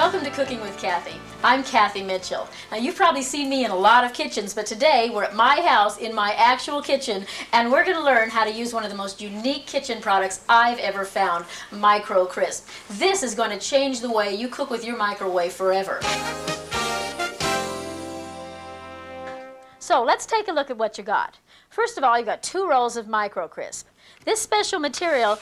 Welcome to Cooking with Cathy. I'm Cathy Mitchell. Now you've probably seen me in a lot of kitchens, but today we're at my house in my actual kitchen and we're going to learn how to use one of the most unique kitchen products I've ever found, Microcrisp. This is going to change the way you cook with your microwave forever. So let's take a look at what you got. First of all, you've got 2 rolls of Microcrisp. This special material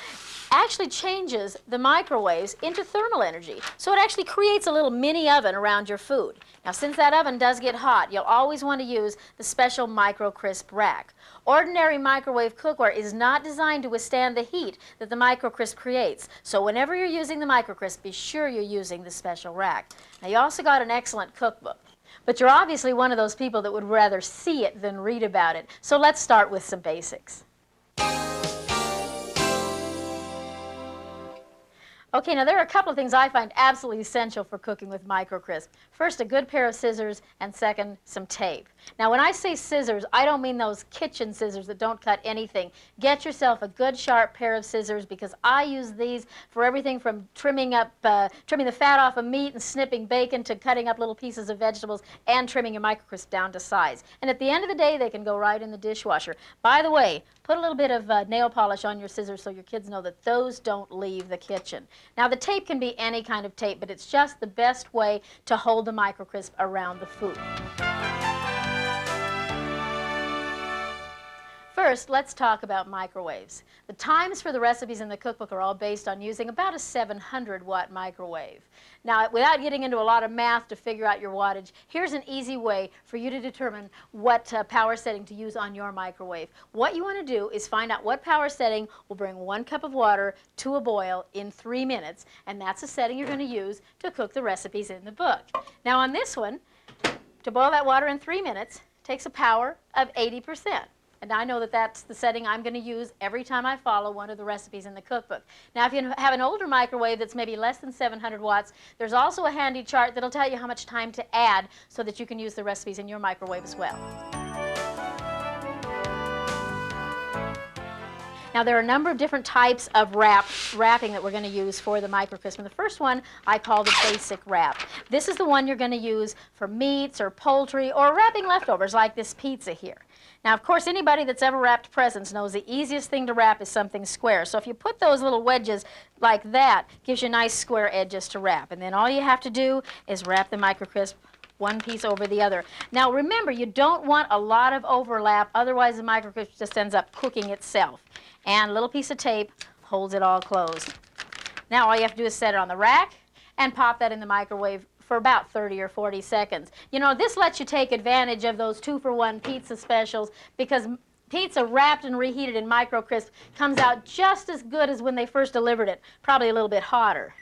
actually changes the microwaves into thermal energy. So it actually creates a little mini oven around your food. Now since that oven does get hot, you'll always want to use the special Microcrisp rack. Ordinary microwave cookware is not designed to withstand the heat that the Microcrisp creates. So whenever you're using the Microcrisp, be sure you're using the special rack. Now you also got an excellent cookbook. But you're obviously one of those people that would rather see it than read about it. So let's start with some basics. Okay, now there are a couple of things I find absolutely essential for cooking with Microcrisp. First, a good pair of scissors, and second, some tape. Now when I say scissors, I don't mean those kitchen scissors that don't cut anything. Get yourself a good sharp pair of scissors because I use these for everything from trimming the fat off of meat and snipping bacon to cutting up little pieces of vegetables and trimming your Microcrisp down to size. And at the end of the day, they can go right in the dishwasher. By the way, put a little bit of nail polish on your scissors so your kids know that those don't leave the kitchen. Now the tape can be any kind of tape, but it's just the best way to hold the Microcrisp around the food. First, let's talk about microwaves. The times for the recipes in the cookbook are all based on using about a 700-watt microwave. Now, without getting into a lot of math to figure out your wattage, here's an easy way for you to determine what power setting to use on your microwave. What you want to do is find out what power setting will bring 1 cup of water to a boil in 3 minutes, and that's the setting you're going to use to cook the recipes in the book. Now, on this one, to boil that water in 3 minutes takes a power of 80%. And I know that that's the setting I'm going to use every time I follow one of the recipes in the cookbook. Now, if you have an older microwave that's maybe less than 700 watts, there's also a handy chart that'll tell you how much time to add so that you can use the recipes in your microwave as well. Now, there are a number of different types of wrapping that we're going to use for the Microcrisp. And the first one I call the basic wrap. This is the one you're going to use for meats or poultry or wrapping leftovers like this pizza here. Now, of course, anybody that's ever wrapped presents knows the easiest thing to wrap is something square. So if you put those little wedges like that, gives you nice square edges to wrap. And then all you have to do is wrap the Microcrisp one piece over the other. Now, remember, you don't want a lot of overlap, otherwise the Microcrisp just ends up cooking itself. And a little piece of tape holds it all closed. Now, all you have to do is set it on the rack and pop that in the microwave for about 30 or 40 seconds. You know, this lets you take advantage of those 2-for-1 pizza specials because pizza wrapped and reheated in Microcrisp comes out just as good as when they first delivered it, probably a little bit hotter.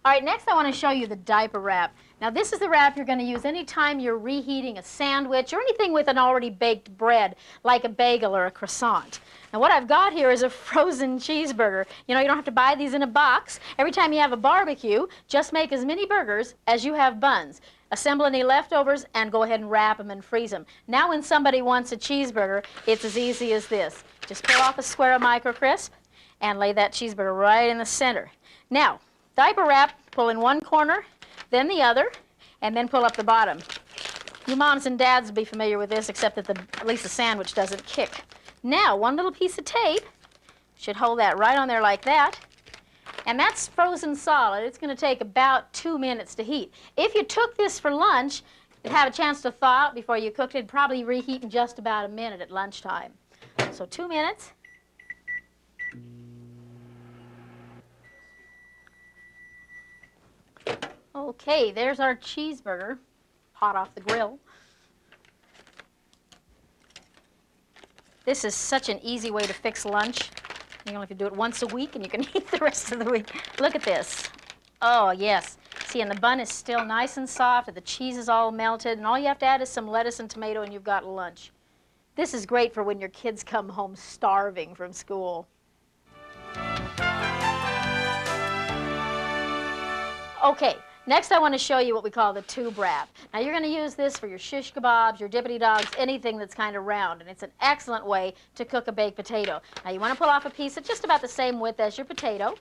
All right, next I want to show you the diaper wrap. Now this is the wrap you're going to use anytime you're reheating a sandwich or anything with an already baked bread, like a bagel or a croissant. Now what I've got here is a frozen cheeseburger. You know, you don't have to buy these in a box. Every time you have a barbecue, just make as many burgers as you have buns. Assemble any leftovers and go ahead and wrap them and freeze them. Now when somebody wants a cheeseburger, it's as easy as this. Just pull off a square of Microcrisp and lay that cheeseburger right in the center. Now, diaper wrap, pull in one corner, then the other, and then pull up the bottom. You moms and dads will be familiar with this, except that at least the sandwich doesn't kick. Now, one little piece of tape should hold that right on there like that, and that's frozen solid. It's going to take about 2 minutes to heat. If you took this for lunch, it'd have a chance to thaw out before you cooked it. It'd probably reheat in just about a minute at lunchtime. So 2 minutes. Okay, there's our cheeseburger, hot off the grill. This is such an easy way to fix lunch. You only have to do it once a week and you can eat the rest of the week. Look at this. Oh, yes. See, and the bun is still nice and soft, and the cheese is all melted, and all you have to add is some lettuce and tomato and you've got lunch. This is great for when your kids come home starving from school. Okay. Next, I want to show you what we call the tube wrap. Now, you're going to use this for your shish kebabs, your dippity dogs, anything that's kind of round, and it's an excellent way to cook a baked potato. Now, you want to pull off a piece that's just about the same width as your potato.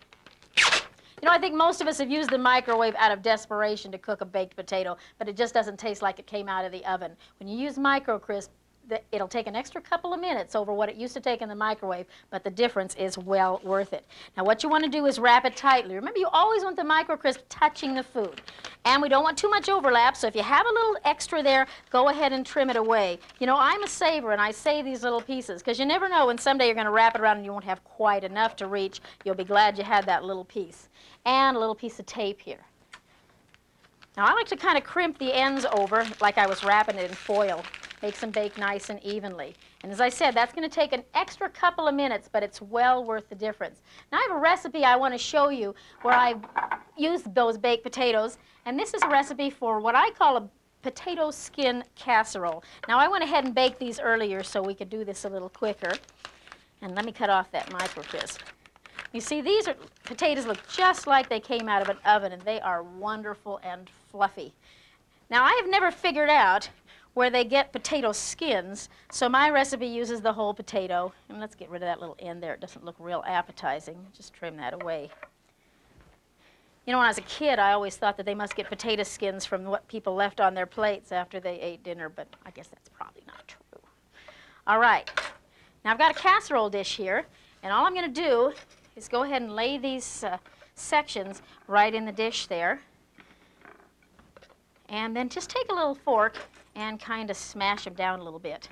You know, I think most of us have used the microwave out of desperation to cook a baked potato, but it just doesn't taste like it came out of the oven. When you use Microcrisp, it'll take an extra couple of minutes over what it used to take in the microwave, but the difference is well worth it. Now, what you want to do is wrap it tightly. Remember, you always want the Microcrisp touching the food. And we don't want too much overlap, so if you have a little extra there, go ahead and trim it away. You know, I'm a saver, and I save these little pieces, because you never know when someday you're going to wrap it around and you won't have quite enough to reach. You'll be glad you had that little piece. And a little piece of tape here. Now, I like to kind of crimp the ends over like I was wrapping it in foil. Makes them bake nice and evenly. And as I said, that's going to take an extra couple of minutes, but it's well worth the difference. Now, I have a recipe I want to show you where I used those baked potatoes, and this is a recipe for what I call a potato skin casserole. Now, I went ahead and baked these earlier so we could do this a little quicker. And let me cut off that Microcrisp. You see, these potatoes look just like they came out of an oven, and they are wonderful and fluffy. Now, I have never figured out where they get potato skins, so my recipe uses the whole potato. And let's get rid of that little end there. It doesn't look real appetizing. Just trim that away. You know, when I was a kid, I always thought that they must get potato skins from what people left on their plates after they ate dinner, but I guess that's probably not true. All right. Now, I've got a casserole dish here, and all I'm going to do is go ahead and lay these sections right in the dish there. And then just take a little fork and kind of smash them down a little bit.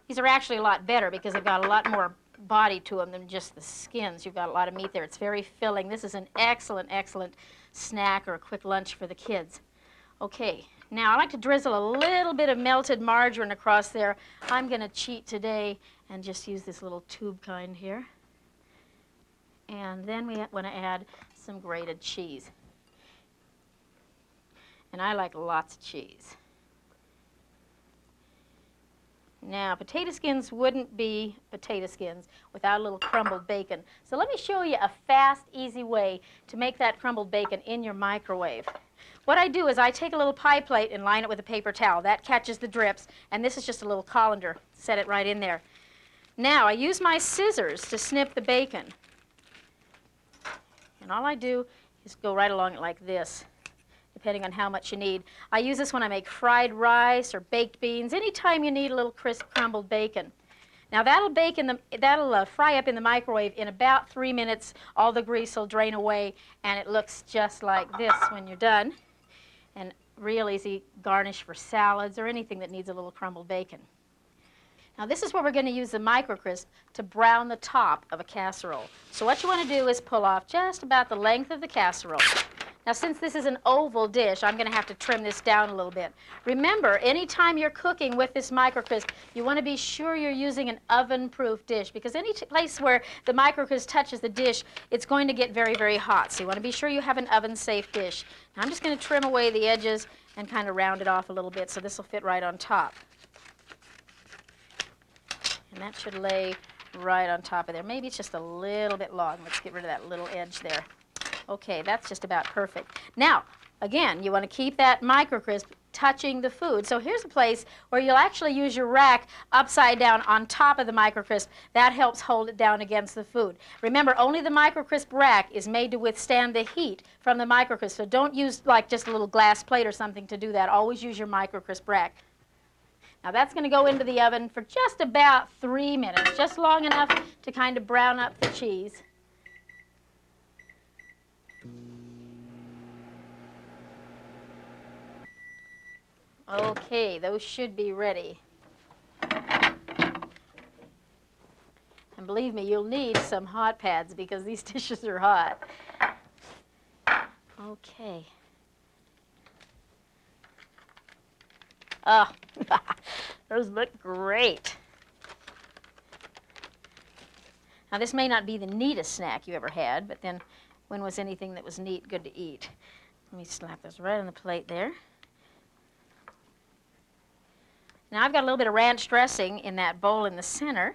These are actually a lot better because they've got a lot more body to them than just the skins. You've got a lot of meat there. It's very filling. This is an excellent, excellent snack or a quick lunch for the kids. Okay, now I like to drizzle a little bit of melted margarine across there. I'm going to cheat today and just use this little tube kind here. And then we want to add some grated cheese. And I like lots of cheese. Now, potato skins wouldn't be potato skins without a little crumbled bacon. So let me show you a fast, easy way to make that crumbled bacon in your microwave. What I do is I take a little pie plate and line it with a paper towel. That catches the drips, and this is just a little colander. Set it right in there. Now, I use my scissors to snip the bacon. And all I do is go right along it like this, depending on how much you need. I use this when I make fried rice or baked beans, anytime you need a little crisp crumbled bacon. Now that'll fry up in the microwave in about 3 minutes. All the grease will drain away, and it looks just like this when you're done. And real easy garnish for salads or anything that needs a little crumbled bacon. Now this is where we're going to use the Microcrisp to brown the top of a casserole. So what you want to do is pull off just about the length of the casserole. Now, since this is an oval dish, I'm going to have to trim this down a little bit. Remember, anytime you're cooking with this Microcrisp, you want to be sure you're using an oven-proof dish, because any place where the Microcrisp touches the dish, it's going to get very, very hot. So you want to be sure you have an oven-safe dish. Now, I'm just going to trim away the edges and kind of round it off a little bit so this will fit right on top. And that should lay right on top of there. Maybe it's just a little bit long. Let's get rid of that little edge there. Okay, that's just about perfect. Now, again, you want to keep that Microcrisp touching the food. So here's a place where you'll actually use your rack upside down on top of the Microcrisp. That helps hold it down against the food. Remember, only the Microcrisp rack is made to withstand the heat from the Microcrisp. So don't use like just a little glass plate or something to do that. Always use your Microcrisp rack. Now that's going to go into the oven for just about 3 minutes, just long enough to kind of brown up the cheese. Okay, those should be ready. And believe me, you'll need some hot pads because these dishes are hot. Okay. Oh, those look great. Now, this may not be the neatest snack you ever had, but then when was anything that was neat good to eat? Let me slap those right on the plate there. Now, I've got a little bit of ranch dressing in that bowl in the center.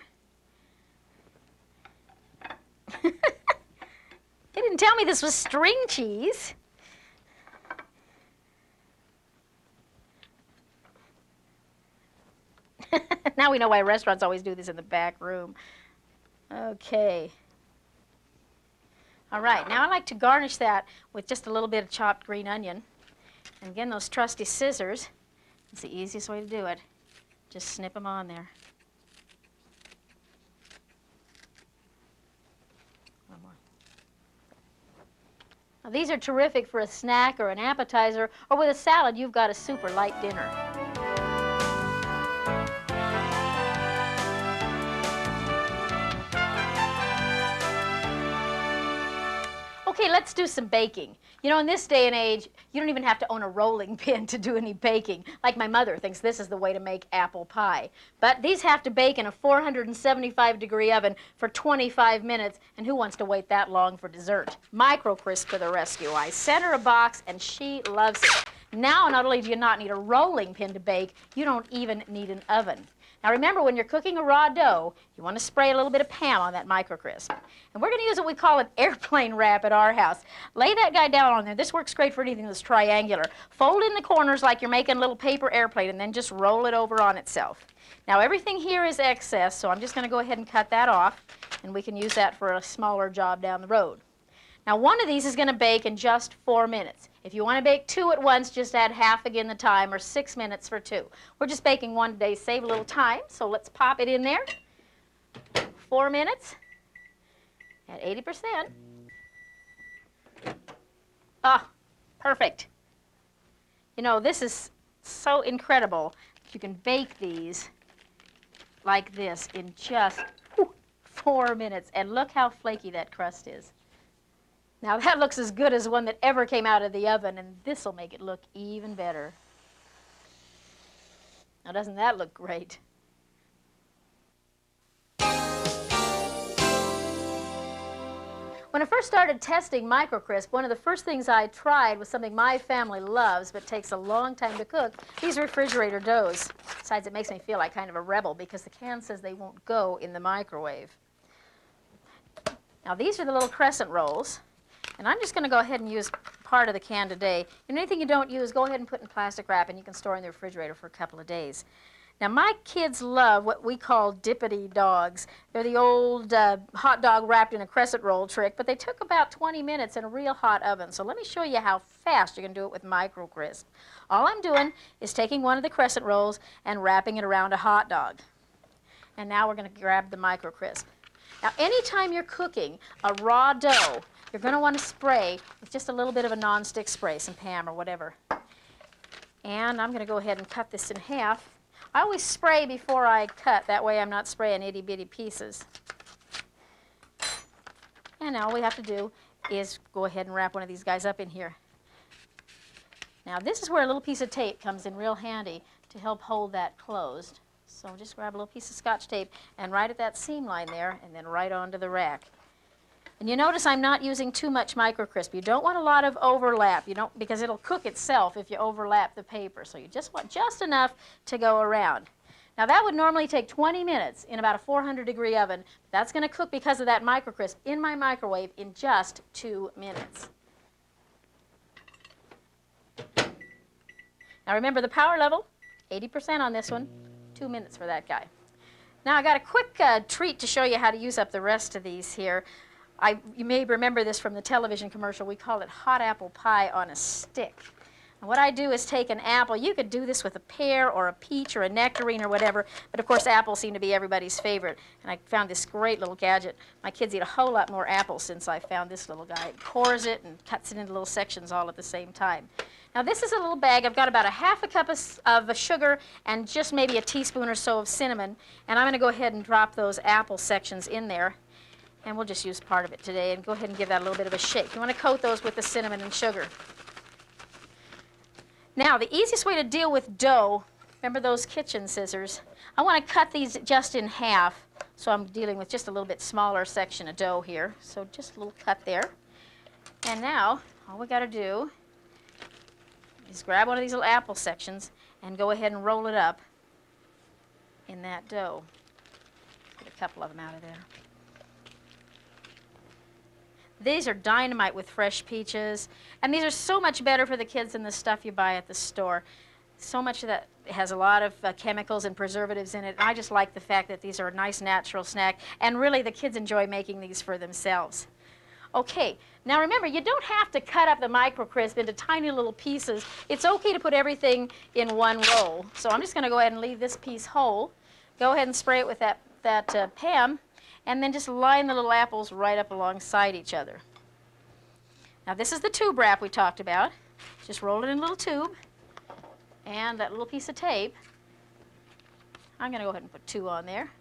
It didn't tell me this was string cheese. Now we know why restaurants always do this in the back room. Okay. All right, now I like to garnish that with just a little bit of chopped green onion. And again, those trusty scissors. It's the easiest way to do it. Just snip them on there. One more. Now, these are terrific for a snack or an appetizer, or with a salad, you've got a super light dinner. Okay, let's do some baking. You know, in this day and age, you don't even have to own a rolling pin to do any baking. Like my mother thinks this is the way to make apple pie. But these have to bake in a 475-degree oven for 25 minutes, and who wants to wait that long for dessert? Microcrisp to the rescue. I sent her a box, and she loves it. Now, not only do you not need a rolling pin to bake, you don't even need an oven. Now remember, when you're cooking a raw dough, you want to spray a little bit of Pam on that Microcrisp. And we're going to use what we call an airplane wrap at our house. Lay that guy down on there. This works great for anything that's triangular. Fold in the corners like you're making a little paper airplane, and then just roll it over on itself. Now everything here is excess, so I'm just going to go ahead and cut that off, and we can use that for a smaller job down the road. Now one of these is going to bake in just 4 minutes. If you want to bake 2 at once, just add half again the time, or 6 minutes for 2. We're just baking 1 today, save a little time, so let's pop it in there. 4 minutes at 80%. Ah, perfect. You know, this is so incredible. You can bake these like this in just 4 minutes, and look how flaky that crust is. Now that looks as good as one that ever came out of the oven, and this will make it look even better. Now doesn't that look great? When I first started testing Microcrisp, one of the first things I tried was something my family loves but takes a long time to cook, these refrigerator doughs. Besides, it makes me feel like kind of a rebel because the can says they won't go in the microwave. Now these are the little crescent rolls. And I'm just going to go ahead and use part of the can today. And anything you don't use, go ahead and put in plastic wrap, and you can store in the refrigerator for a couple of days. Now, my kids love what we call Dippity dogs. They're the old hot dog wrapped in a crescent roll trick, but they took about 20 minutes in a real hot oven. So let me show you how fast you can do it with Microcrisp. All I'm doing is taking one of the crescent rolls and wrapping it around a hot dog. And now we're going to grab the Microcrisp. Now, anytime you're cooking a raw dough, you're going to want to spray with just a little bit of a non-stick spray, some Pam or whatever. And I'm going to go ahead and cut this in half. I always spray before I cut. That way I'm not spraying itty-bitty pieces. And now all we have to do is go ahead and wrap one of these guys up in here. Now this is where a little piece of tape comes in real handy to help hold that closed. So just grab a little piece of Scotch tape and right at that seam line there, and then right onto the rack. And you notice I'm not using too much Microcrisp. You don't want a lot of overlap, because it'll cook itself if you overlap the paper. So you just want just enough to go around. Now that would normally take 20 minutes in about a 400-degree oven. That's going to cook because of that Microcrisp in my microwave in just 2 minutes. Now remember the power level, 80% on this one, 2 minutes for that guy. Now I got a quick treat to show you how to use up the rest of these here. You may remember this from the television commercial. We call it hot apple pie on a stick. And what I do is take an apple. You could do this with a pear or a peach or a nectarine or whatever, but of course apples seem to be everybody's favorite. And I found this great little gadget. My kids eat a whole lot more apples since I found this little guy. It cores it and cuts it into little sections all at the same time. Now this is a little bag. I've got about a half a cup of sugar and just maybe a teaspoon or so of cinnamon. And I'm going to go ahead and drop those apple sections in there. And we'll just use part of it today and go ahead and give that a little bit of a shake. You want to coat those with the cinnamon and sugar. Now, the easiest way to deal with dough, remember those kitchen scissors? I want to cut these just in half, so I'm dealing with just a little bit smaller section of dough here. So just a little cut there. And now, all we got to do is grab one of these little apple sections and go ahead and roll it up in that dough. Get a couple of them out of there. These are dynamite with fresh peaches, and these are so much better for the kids than the stuff you buy at the store. So much of that has a lot of chemicals and preservatives in it. And I just like the fact that these are a nice natural snack, and really the kids enjoy making these for themselves. Okay, now remember, you don't have to cut up the Microcrisp into tiny little pieces. It's okay to put everything in one roll. So I'm just going to go ahead and leave this piece whole. Go ahead and spray it with that Pam, and then just line the little apples right up alongside each other. Now this is the tube wrap we talked about. Just roll it in a little tube. And that little piece of tape, I'm going to go ahead and put 2 on there,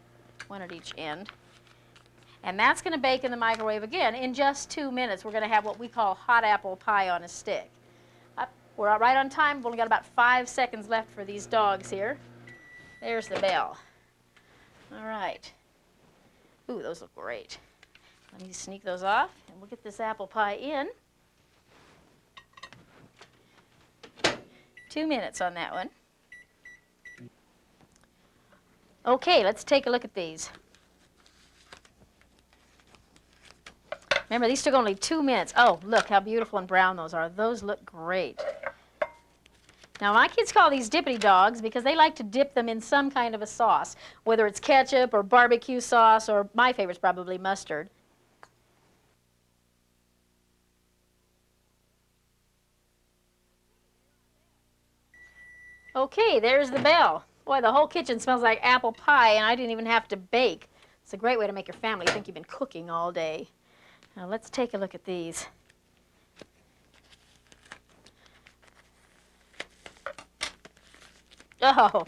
1 at each end. And that's going to bake in the microwave again in just 2 minutes. We're going to have what we call hot apple pie on a stick. We're right on time. We've only got about 5 seconds left for these dogs here. There's the bell. All right. Ooh, those look great. Let me sneak those off, and we'll get this apple pie in. 2 minutes on that one. Okay, let's take a look at these. Remember, these took only 2 minutes. Oh, look how beautiful and brown those are. Those look great. Now, my kids call these Dippity dogs because they like to dip them in some kind of a sauce, whether it's ketchup or barbecue sauce, or my favorite's probably mustard. Okay, there's the bell. Boy, the whole kitchen smells like apple pie, and I didn't even have to bake. It's a great way to make your family think you've been cooking all day. Now, let's take a look at these. Oh,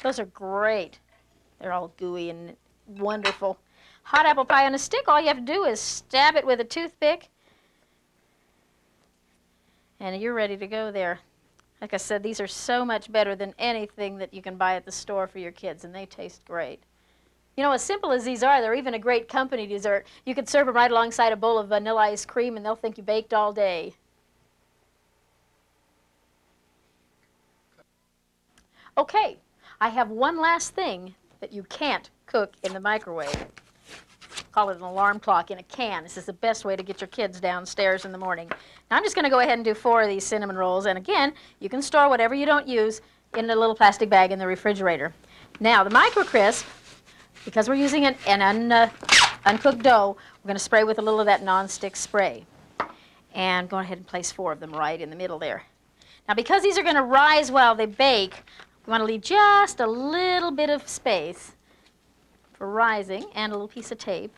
those are great. They're all gooey and wonderful. Hot apple pie on a stick, all you have to do is stab it with a toothpick, and you're ready to go there. Like I said, these are so much better than anything that you can buy at the store for your kids, and they taste great. You know, as simple as these are, they're even a great company dessert. You could serve them right alongside a bowl of vanilla ice cream, and they'll think you baked all day. Okay, I have one last thing that you can't cook in the microwave. Call it an alarm clock in a can. This is the best way to get your kids downstairs in the morning. Now I'm just going to go ahead and do 4 of these cinnamon rolls. And again, you can store whatever you don't use in a little plastic bag in the refrigerator. Now the Microcrisp, because we're using an uncooked dough, we're going to spray with a little of that nonstick spray. And go ahead and place 4 of them right in the middle there. Now because these are going to rise while they bake, we want to leave just a little bit of space for rising, and a little piece of tape,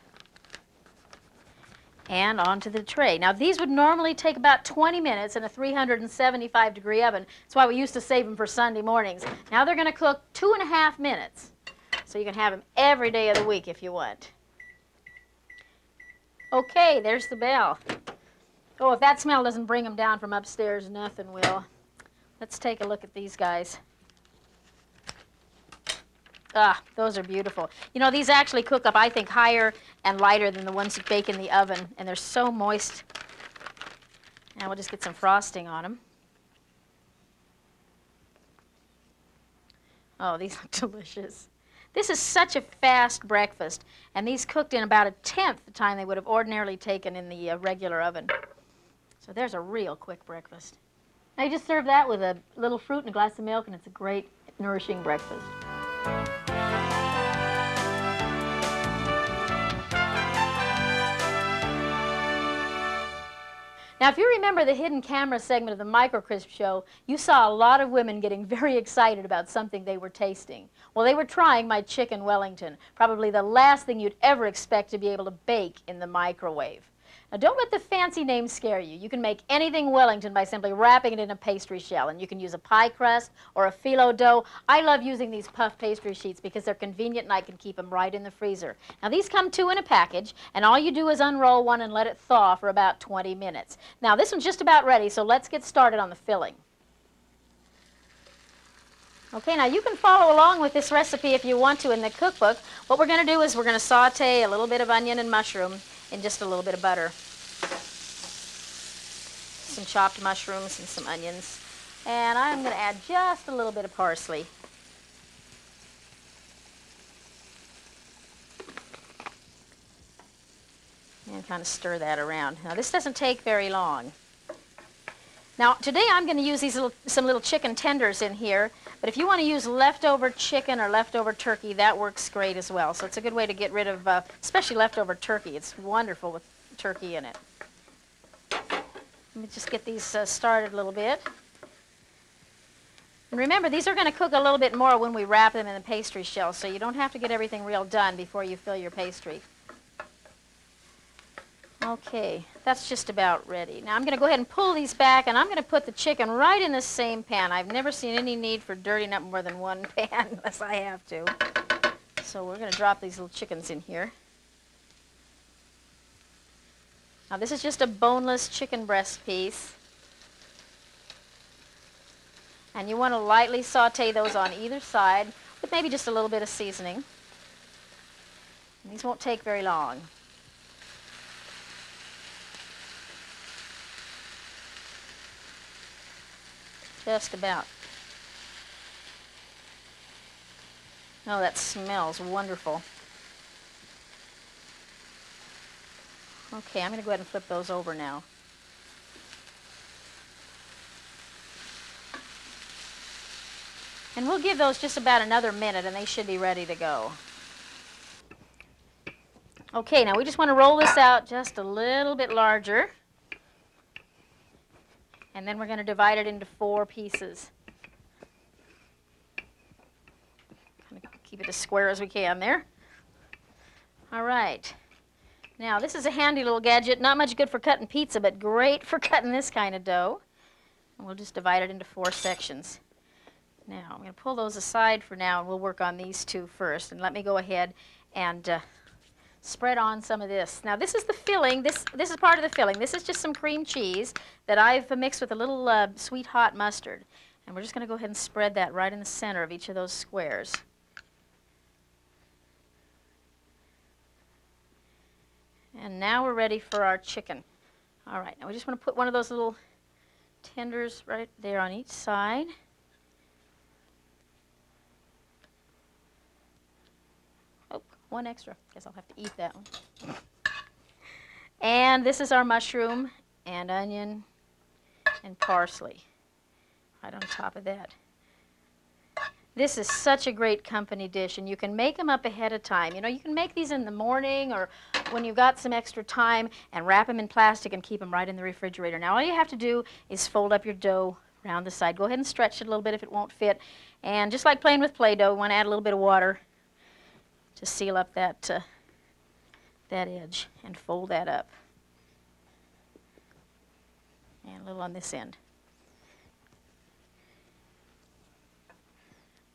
and onto the tray. Now these would normally take about 20 minutes in a 375-degree oven. That's why we used to save them for Sunday mornings. Now they're going to cook 2.5 minutes. So you can have them every day of the week if you want. Okay, there's the bell. Oh, if that smell doesn't bring them down from upstairs, nothing will. Let's take a look at these guys. Ah, those are beautiful. You know, these actually cook up, I think, higher and lighter than the ones you bake in the oven, and they're so moist. Now we'll just get some frosting on them. Oh, these look delicious. This is such a fast breakfast, and these cooked in about 1/10 the time they would have ordinarily taken in the regular oven. So there's a real quick breakfast. Now you just serve that with a little fruit and a glass of milk, and it's a great, nourishing breakfast. Now, if you remember the hidden camera segment of the Microcrisp show, you saw a lot of women getting very excited about something they were tasting. Well, they were trying my chicken Wellington, probably the last thing you'd ever expect to be able to bake in the microwave. Now, don't let the fancy name scare you. You can make anything Wellington by simply wrapping it in a pastry shell, and you can use a pie crust or a phyllo dough. I love using these puff pastry sheets because they're convenient and I can keep them right in the freezer. Now, these come 2 in a package, and all you do is unroll one and let it thaw for about 20 minutes. Now, this one's just about ready, so let's get started on the filling. Okay, now you can follow along with this recipe if you want to in the cookbook. What we're going to do is we're going to saute a little bit of onion and mushroom in just a little bit of butter. Some chopped mushrooms and some onions. And I'm going to add just a little bit of parsley. And kind of stir that around. Now this doesn't take very long. Now today I'm going to use some little chicken tenders in here, but if you want to use leftover chicken or leftover turkey, that works great as well. So it's a good way to get rid of, especially leftover turkey. It's wonderful with turkey in it. Let me just get these started a little bit. And remember, these are going to cook a little bit more when we wrap them in the pastry shell, so you don't have to get everything real done before you fill your pastry. Okay, that's just about ready. Now I'm going to go ahead and pull these back, and I'm going to put the chicken right in the same pan. I've never seen any need for dirtying up more than one pan unless I have to. So we're going to drop these little chickens in here. Now this is just a boneless chicken breast piece. And you want to lightly saute those on either side with maybe just a little bit of seasoning. And these won't take very long. Just about. Oh, that smells wonderful. Okay, I'm going to go ahead and flip those over now. And we'll give those just about another minute, and they should be ready to go. Okay, now we just want to roll this out just a little bit larger. And then we're going to divide it into 4 pieces. Kind of keep it as square as we can there. All right. Now, this is a handy little gadget. Not much good for cutting pizza, but great for cutting this kind of dough. And we'll just divide it into 4 sections. Now, I'm going to pull those aside for now, and we'll work on these 2 first. And let me go ahead and spread on some of this. Now this is the filling. This is part of the filling. This is just some cream cheese that I've mixed with a little sweet hot mustard. And we're just going to go ahead and spread that right in the center of each of those squares. And now we're ready for our chicken. All right, now we just want to put one of those little tenders right there on each side. One extra. Guess I'll have to eat that one. And this is our mushroom and onion and parsley right on top of that. This is such a great company dish, and you can make them up ahead of time. You know, you can make these in the morning or when you've got some extra time and wrap them in plastic and keep them right in the refrigerator. Now all you have to do is fold up your dough around the side. Go ahead and stretch it a little bit if it won't fit. And just like playing with Play-Doh, you want to add a little bit of water to seal up that edge and fold that up. And a little on this end.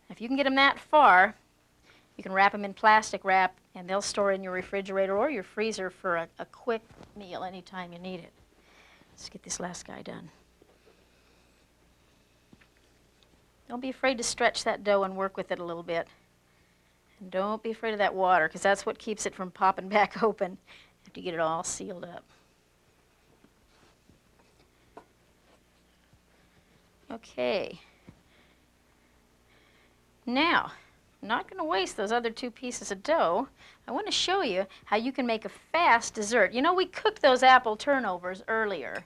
If you can get them that far, you can wrap them in plastic wrap, and they'll store in your refrigerator or your freezer for a quick meal anytime you need it. Let's get this last guy done. Don't be afraid to stretch that dough and work with it a little bit. And don't be afraid of that water, because that's what keeps it from popping back open. You have to get it all sealed up. Okay. Now, I'm not going to waste those other 2 pieces of dough. I want to show you how you can make a fast dessert. You know, we cooked those apple turnovers earlier,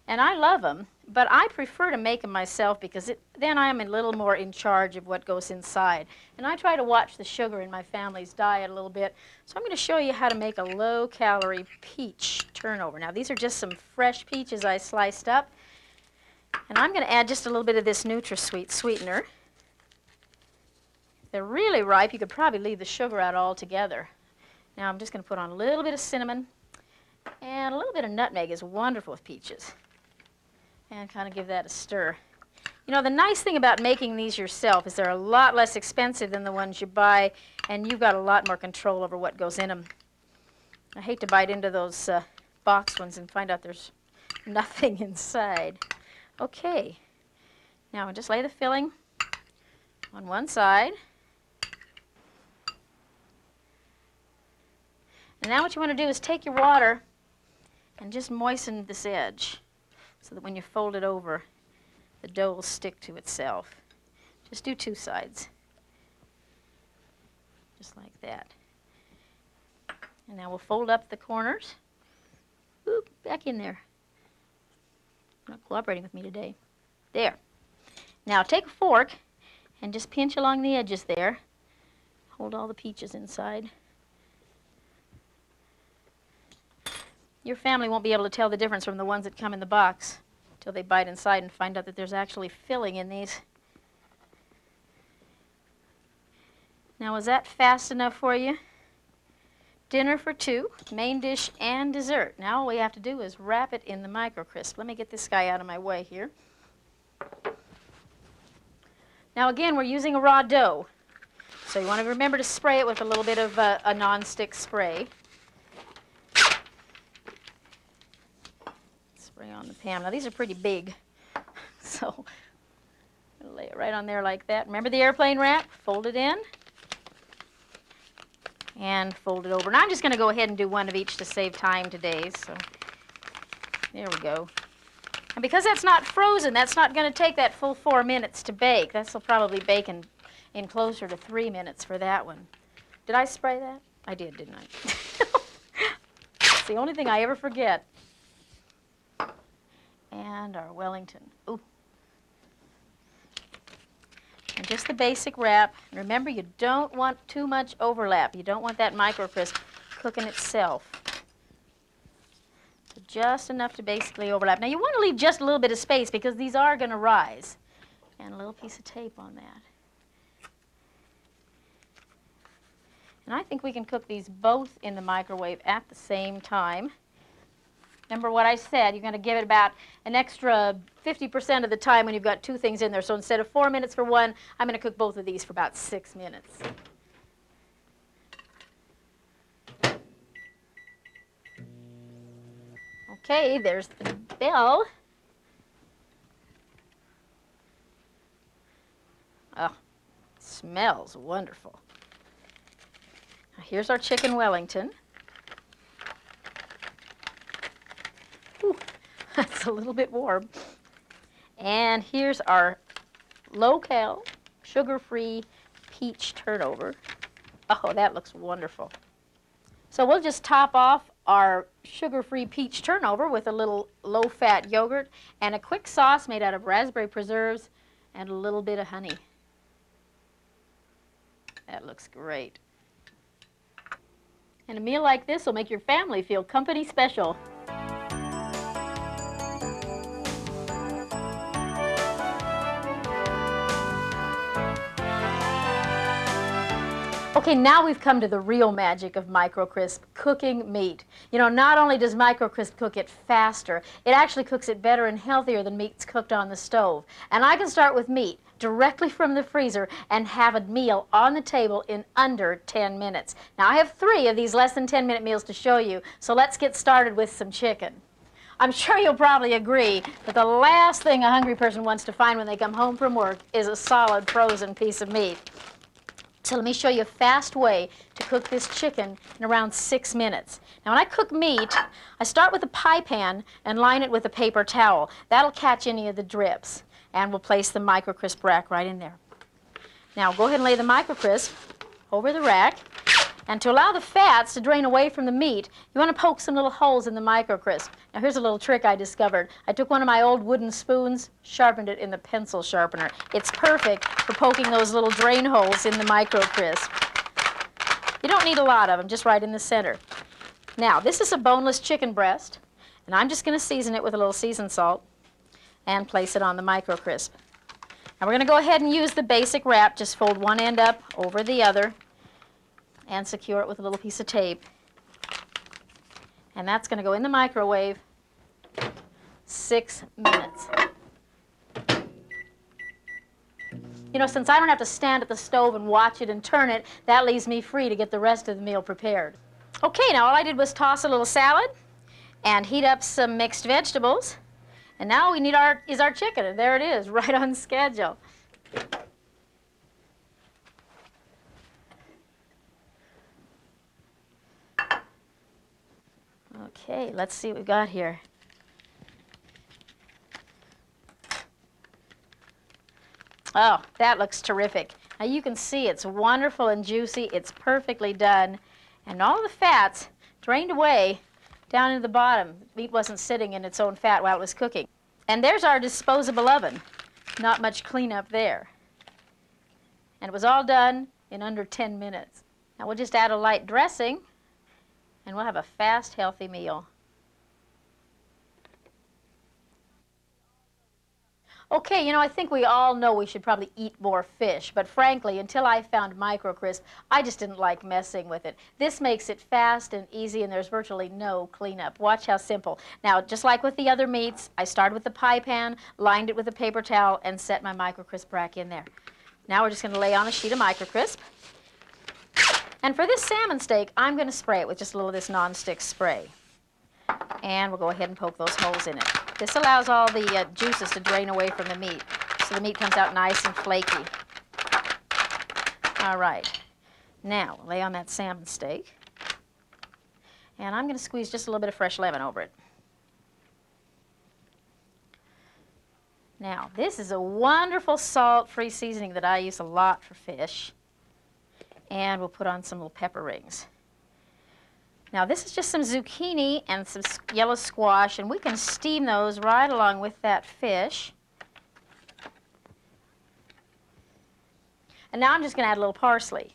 and I love them, but I prefer to make them myself because then I'm a little more in charge of what goes inside. And I try to watch the sugar in my family's diet a little bit, so I'm going to show you how to make a low-calorie peach turnover. Now, these are just some fresh peaches I sliced up, and I'm going to add just a little bit of this NutraSweet sweetener. If they're really ripe, you could probably leave the sugar out altogether. Now I'm just going to put on a little bit of cinnamon, and a little bit of nutmeg is wonderful with peaches. And kind of give that a stir. You know, the nice thing about making these yourself is they're a lot less expensive than the ones you buy, and you've got a lot more control over what goes in them. I hate to bite into those box ones and find out there's nothing inside. Okay, now I'll just lay the filling on one side. And now what you want to do is take your water and just moisten this edge so that when you fold it over, the dough will stick to itself. Just do 2 sides, just like that. And now we'll fold up the corners Oop, back in there. Not cooperating with me today. There. Now take a fork and just pinch along the edges there. Hold all the peaches inside. Your family won't be able to tell the difference from the ones that come in the box until they bite inside and find out that there's actually filling in these. Now, is that fast enough for you? Dinner for two, main dish and dessert. Now all we have to do is wrap it in the Microcrisp. Let me get this guy out of my way here. Now again, we're using a raw dough. So you want to remember to spray it with a little bit of a non-stick spray. Spray on the pan. Now these are pretty big, so I'll lay it right on there like that. Remember the airplane wrap? Fold it in and fold it over. Now I'm just going to go ahead and do one of each to save time today. So there we go. And because that's not frozen, that's not going to take that full 4 minutes to bake. This will probably bake in closer to 3 minutes for that one. Did I spray that? I did, didn't I? It's the only thing I ever forget. And our Wellington. Ooh. And just the basic wrap. And remember, you don't want too much overlap. You don't want that Microcrisp cooking itself. So just enough to basically overlap. Now you want to leave just a little bit of space because these are going to rise. And a little piece of tape on that. And I think we can cook these both in the microwave at the same time. Remember what I said, you're going to give it about an extra 50% of the time when you've got two things in there. So instead of 4 minutes for one, I'm going to cook both of these for about 6 minutes. Okay, there's the bell. Oh, smells wonderful. Now here's our chicken Wellington. Ooh, that's a little bit warm. And here's our low-cal, sugar-free peach turnover. Oh, that looks wonderful. So we'll just top off our sugar-free peach turnover with a little low-fat yogurt and a quick sauce made out of raspberry preserves and a little bit of honey. That looks great. And a meal like this will make your family feel company special. Okay, now we've come to the real magic of Microcrisp, cooking meat. You know, not only does Microcrisp cook it faster, it actually cooks it better and healthier than meats cooked on the stove. And I can start with meat directly from the freezer and have a meal on the table in under 10 minutes. Now, I have 3 of these less than 10-minute meals to show you, so let's get started with some chicken. I'm sure you'll probably agree that the last thing a hungry person wants to find when they come home from work is a solid frozen piece of meat. So let me show you a fast way to cook this chicken in around 6 minutes. Now when I cook meat, I start with a pie pan and line it with a paper towel. That'll catch any of the drips. And we'll place the Microcrisp rack right in there. Now go ahead and lay the Microcrisp over the rack. And to allow the fats to drain away from the meat, you want to poke some little holes in the Microcrisp. Now here's a little trick I discovered. I took one of my old wooden spoons, sharpened it in the pencil sharpener. It's perfect for poking those little drain holes in the Microcrisp. You don't need a lot of them, just right in the center. Now this is a boneless chicken breast, and I'm just going to season it with a little seasoned salt and place it on the Microcrisp. Now we're going to go ahead and use the basic wrap. Just fold one end up over the other and secure it with a little piece of tape. And that's going to go in the microwave 6 minutes. You know, since I don't have to stand at the stove and watch it and turn it, that leaves me free to get the rest of the meal prepared. Okay, now all I did was toss a little salad and heat up some mixed vegetables. And now we need our chicken, and there it is, right on schedule. Okay, let's see what we've got here. Oh, that looks terrific. Now you can see it's wonderful and juicy. It's perfectly done. And all the fats drained away down into the bottom. Meat wasn't sitting in its own fat while it was cooking. And there's our disposable oven. Not much cleanup there. And it was all done in under 10 minutes. Now we'll just add a light dressing, and we'll have a fast, healthy meal. Okay, you know, I think we all know we should probably eat more fish, but frankly, until I found Microcrisp, I just didn't like messing with it. This makes it fast and easy, and there's virtually no cleanup. Watch how simple. Now, just like with the other meats, I started with the pie pan, lined it with a paper towel, and set my Microcrisp rack in there. Now we're just going to lay on a sheet of Microcrisp. And for this salmon steak, I'm going to spray it with just a little of this nonstick spray. And we'll go ahead and poke those holes in it. This allows all the juices to drain away from the meat, so the meat comes out nice and flaky. All right. Now, lay on that salmon steak. And I'm going to squeeze just a little bit of fresh lemon over it. Now, this is a wonderful salt-free seasoning that I use a lot for fish. And we'll put on some little pepper rings. Now, this is just some zucchini and some yellow squash, and we can steam those right along with that fish. And now I'm just going to add a little parsley.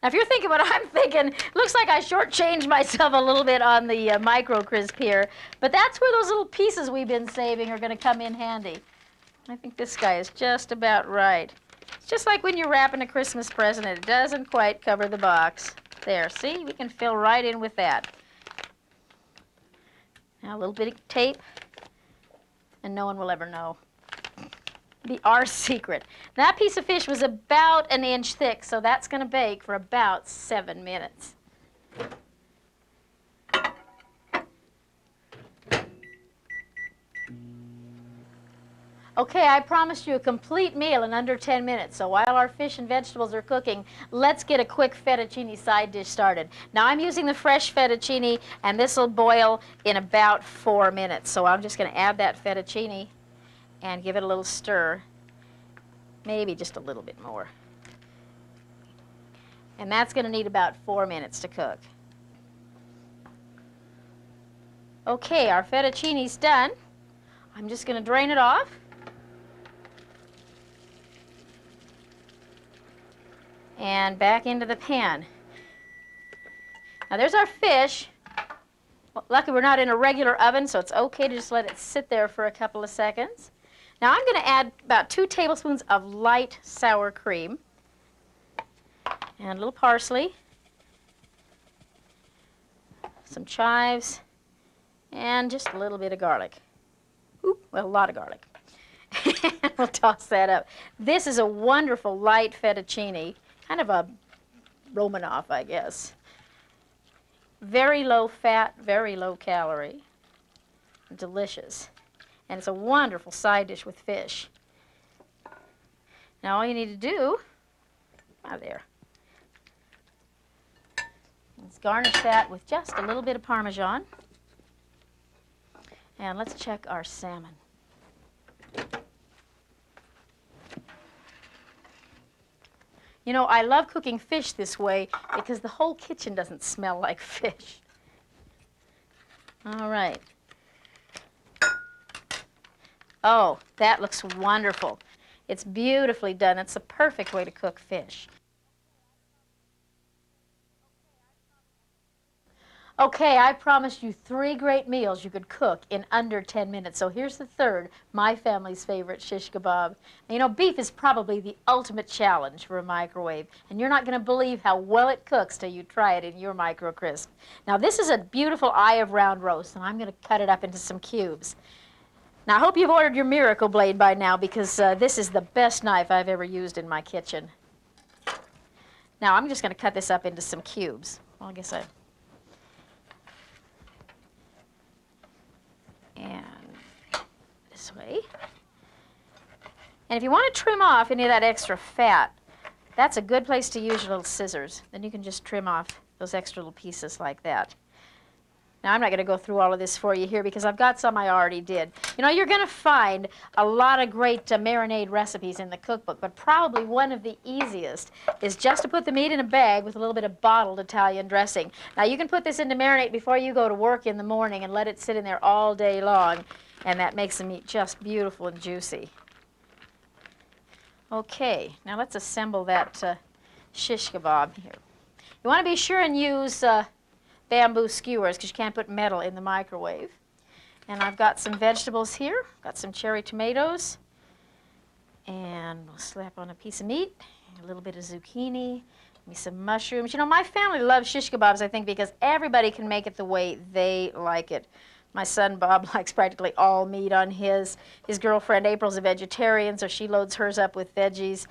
Now, if you're thinking what I'm thinking, looks like I shortchanged myself a little bit on the Microcrisp here, but that's where those little pieces we've been saving are going to come in handy. I think this guy is just about right. It's just like when you're wrapping a Christmas present, it doesn't quite cover the box. There, see? We can fill right in with that. Now a little bit of tape, and no one will ever know. Be our secret. That piece of fish was about 1 inch thick, so that's going to bake for about 7 minutes. Okay, I promised you a complete meal in under 10 minutes, so while our fish and vegetables are cooking, let's get a quick fettuccine side dish started. Now, I'm using the fresh fettuccine, and this will boil in about 4 minutes, so I'm just going to add that fettuccine and give it a little stir, maybe just a little bit more. And that's going to need about 4 minutes to cook. Okay, our fettuccine's done. I'm just going to drain it off. And back into the pan. Now there's our fish. Well, luckily we're not in a regular oven, so it's okay to just let it sit there for a couple of seconds. Now I'm going to add about 2 tablespoons of light sour cream and a little parsley, some chives, and just a little bit of garlic. Ooh, well, a lot of garlic. We'll toss that up. This is a wonderful light fettuccine. Kind of a Romanoff, I guess. Very low fat, very low calorie. Delicious. And it's a wonderful side dish with fish. Now all you need to do, there, is garnish that with just a little bit of Parmesan. And let's check our salmon. You know, I love cooking fish this way because the whole kitchen doesn't smell like fish. All right. Oh, that looks wonderful. It's beautifully done. It's a perfect way to cook fish. Okay, I promised you 3 great meals you could cook in under 10 minutes. So here's the third, my family's favorite shish kebab. And you know, beef is probably the ultimate challenge for a microwave. And you're not going to believe how well it cooks till you try it in your Microcrisp. Now this is a beautiful eye of round roast, and I'm going to cut it up into some cubes. Now I hope you've ordered your Miracle Blade by now, because this is the best knife I've ever used in my kitchen. Now I'm just going to cut this up into some cubes. Well, I guess and this way. And if you want to trim off any of that extra fat, that's a good place to use your little scissors. Then you can just trim off those extra little pieces like that. Now, I'm not going to go through all of this for you here because I've got some I already did. You know, you're going to find a lot of great marinade recipes in the cookbook, but probably one of the easiest is just to put the meat in a bag with a little bit of bottled Italian dressing. Now, you can put this into marinate before you go to work in the morning and let it sit in there all day long, and that makes the meat just beautiful and juicy. Okay, now let's assemble that shish kebab here. You want to be sure and use bamboo skewers because you can't put metal in the microwave. And I've got some vegetables here. Got some cherry tomatoes. And we'll slap on a piece of meat, a little bit of zucchini, maybe some mushrooms. You know, my family loves shish kebabs, I think, because everybody can make it the way they like it. My son Bob likes practically all meat on his. His girlfriend April's a vegetarian, so she loads hers up with veggies.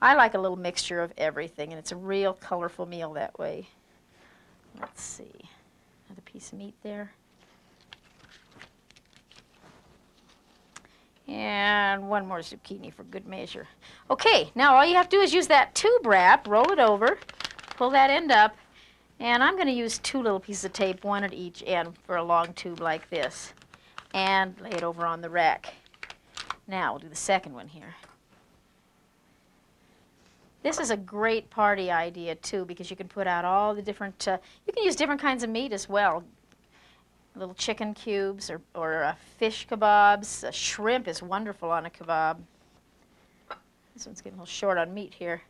I like a little mixture of everything, and it's a real colorful meal that way. Let's see, another piece of meat there. And one more zucchini for good measure. Okay, now all you have to do is use that tube wrap, roll it over, pull that end up, and I'm going to use 2 little pieces of tape, one at each end for a long tube like this, and lay it over on the rack. Now we'll do the second one here. This is a great party idea, too, because you can put out all the different, you can use different kinds of meat as well. Little chicken cubes or fish kebabs. Shrimp is wonderful on a kebab. This one's getting a little short on meat here.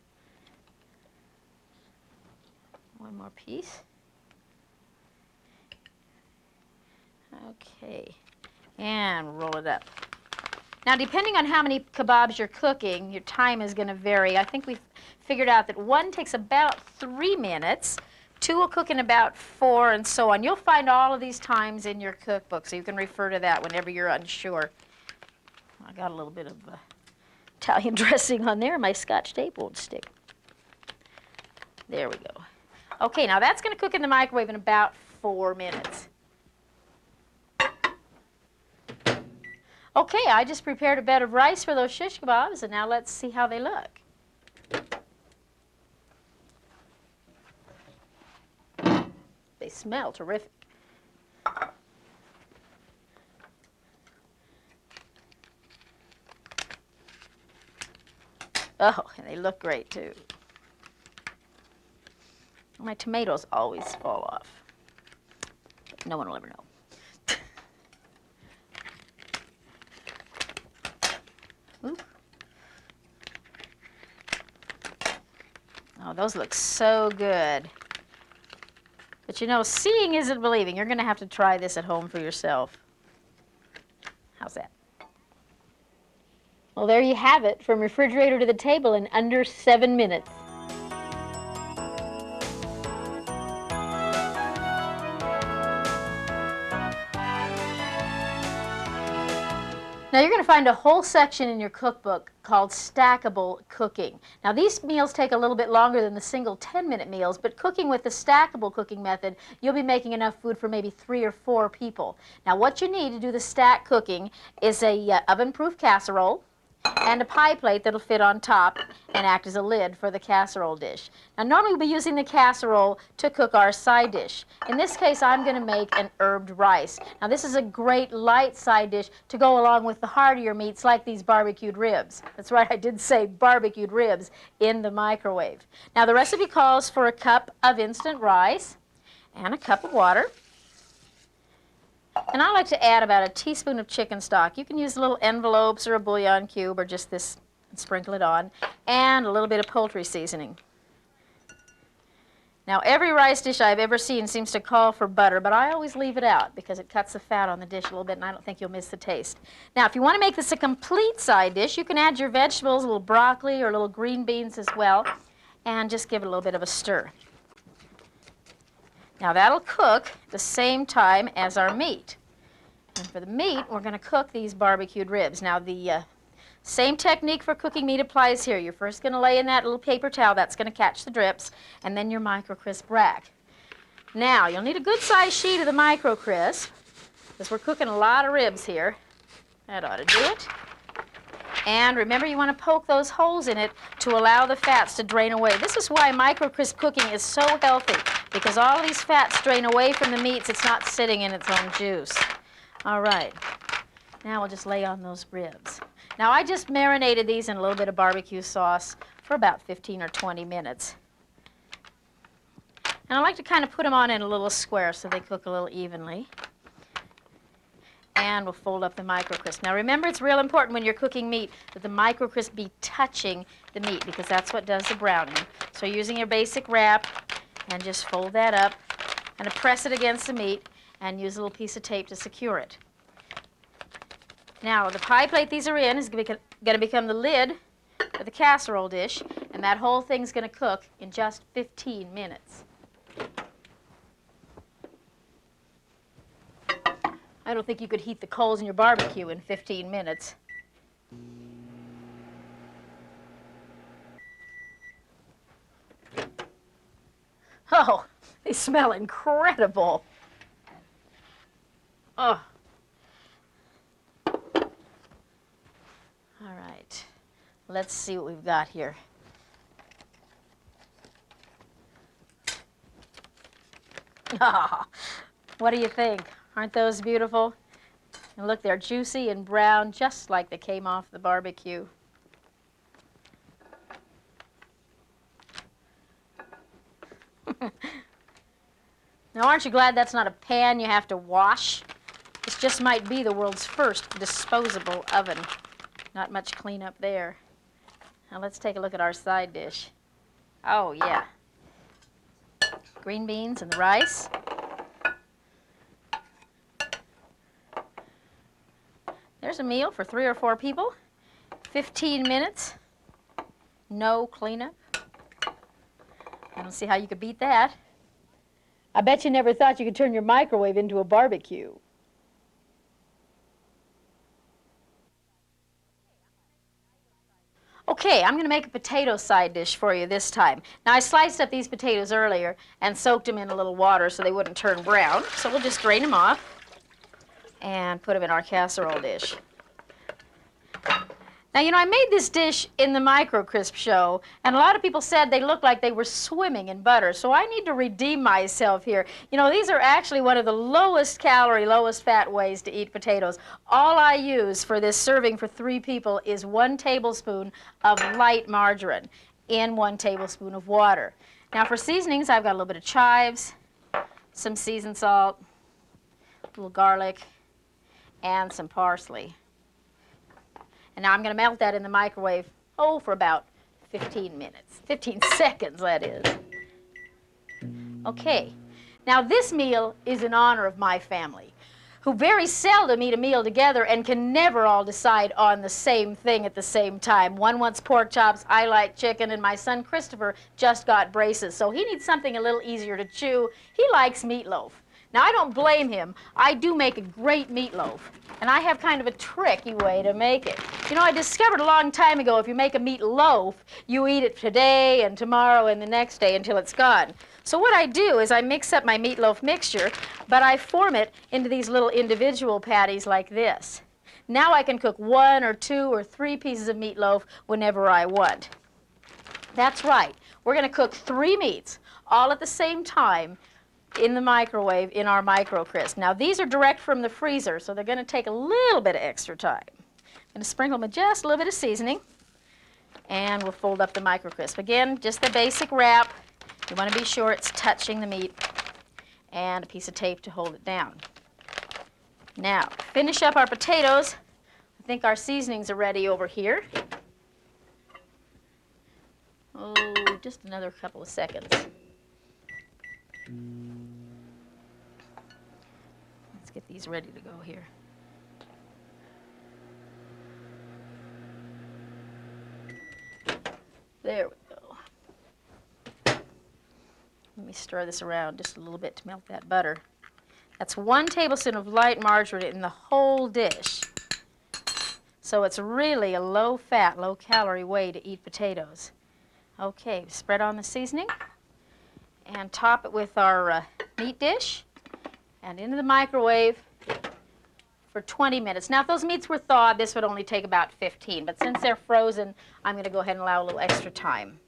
One more piece. Okay, and roll it up. Now, depending on how many kebabs you're cooking, your time is going to vary. I think we've figured out that one takes about 3 minutes, 2 will cook in about 4, and so on. You'll find all of these times in your cookbook, so you can refer to that whenever you're unsure. I got a little bit of Italian dressing on there. My Scotch tape won't stick. There we go. Okay, now that's going to cook in the microwave in about 4 minutes. Okay, I just prepared a bed of rice for those shish kebabs, and now let's see how they look. They smell terrific. Oh, and they look great, too. My tomatoes always fall off. But no one will ever know. Ooh. Oh, those look so good. But you know, seeing isn't believing. You're going to have to try this at home for yourself. How's that? Well, there you have it, from refrigerator to the table in under 7 minutes. Now, you're going to find a whole section in your cookbook called Stackable Cooking. Now, these meals take a little bit longer than the single 10-minute meals, but cooking with the Stackable Cooking method, you'll be making enough food for maybe 3 or 4 people. Now, what you need to do the stack cooking is a oven-proof casserole and a pie plate that'll fit on top and act as a lid for the casserole dish. Now, normally we'll be using the casserole to cook our side dish. In this case, I'm going to make an herbed rice. Now, this is a great light side dish to go along with the heartier meats like these barbecued ribs. That's right, I did say barbecued ribs in the microwave. Now, the recipe calls for a cup of instant rice and a cup of water. And I like to add about a teaspoon of chicken stock. You can use little envelopes or a bouillon cube or just this and sprinkle it on. And a little bit of poultry seasoning. Now, every rice dish I've ever seen seems to call for butter, but I always leave it out because it cuts the fat on the dish a little bit, and I don't think you'll miss the taste. Now, if you want to make this a complete side dish, you can add your vegetables, a little broccoli or little green beans as well, and just give it a little bit of a stir. Now, that'll cook the same time as our meat. And for the meat, we're going to cook these barbecued ribs. Now, the same technique for cooking meat applies here. You're first going to lay in that little paper towel. That's going to catch the drips, and then your Microcrisp rack. Now, you'll need a good-sized sheet of the Microcrisp, because we're cooking a lot of ribs here. That ought to do it. And remember, you want to poke those holes in it to allow the fats to drain away. This is why Microcrisp cooking is so healthy, because all these fats drain away from the meats. It's not sitting in its own juice. All right. Now we'll just lay on those ribs. Now I just marinated these in a little bit of barbecue sauce for about 15 or 20 minutes. And I like to kind of put them on in a little square so they cook a little evenly. And we'll fold up the Microcrisp. Now remember, it's real important when you're cooking meat that the Microcrisp be touching the meat, because that's what does the browning. So using your basic wrap, and just fold that up and press it against the meat and use a little piece of tape to secure it. Now the pie plate these are in is going to become the lid for the casserole dish, and that whole thing's going to cook in just 15 minutes. I don't think you could heat the coals in your barbecue in 15 minutes. Oh, they smell incredible. Oh. All right, let's see what we've got here. Oh, what do you think? Aren't those beautiful? And look, they're juicy and brown, just like they came off the barbecue. Now, aren't you glad that's not a pan you have to wash? This just might be the world's first disposable oven. Not much cleanup there. Now, let's take a look at our side dish. Oh, yeah. Green beans and the rice. There's a meal for 3 or 4 people. 15 minutes. No cleanup. I don't see how you could beat that. I bet you never thought you could turn your microwave into a barbecue. Okay, I'm going to make a potato side dish for you this time. Now, I sliced up these potatoes earlier and soaked them in a little water so they wouldn't turn brown. So we'll just drain them off and put them in our casserole dish. Now, you know, I made this dish in the Microcrisp show, and a lot of people said they looked like they were swimming in butter, so I need to redeem myself here. You know, these are actually one of the lowest calorie, lowest fat ways to eat potatoes. All I use for this serving for 3 people is 1 tablespoon of light margarine in 1 tablespoon of water. Now, for seasonings, I've got a little bit of chives, some seasoned salt, a little garlic, and some parsley. And now I'm going to melt that in the microwave, for about 15 minutes. 15 seconds, that is. Okay. Now, this meal is in honor of my family, who very seldom eat a meal together and can never all decide on the same thing at the same time. One wants pork chops, I like chicken, and my son Christopher just got braces, so he needs something a little easier to chew. He likes meatloaf. Now, I don't blame him. I do make a great meatloaf, and I have kind of a tricky way to make it. You know, I discovered a long time ago if you make a meatloaf, you eat it today and tomorrow and the next day until it's gone. So what I do is I mix up my meatloaf mixture, but I form it into these little individual patties like this. Now I can cook 1 or 2 or 3 pieces of meatloaf whenever I want. That's right. We're going to cook 3 meats all at the same time in the microwave in our Microcrisp. Now, these are direct from the freezer, so they're going to take a little bit of extra time. I'm going to sprinkle them with just a little bit of seasoning, and we'll fold up the Microcrisp. Again, just the basic wrap. You want to be sure it's touching the meat, and a piece of tape to hold it down. Now, to finish up our potatoes, I think our seasonings are ready over here. Just another couple of seconds. Let's get these ready to go here. There we go. Let me stir this around just a little bit to melt that butter. That's 1 tablespoon of light margarine in the whole dish. So it's really a low-fat, low-calorie way to eat potatoes. Okay, spread on the seasoning and top it with our meat dish and into the microwave for 20 minutes. Now, if those meats were thawed, this would only take about 15, but since they're frozen, I'm going to go ahead and allow a little extra time.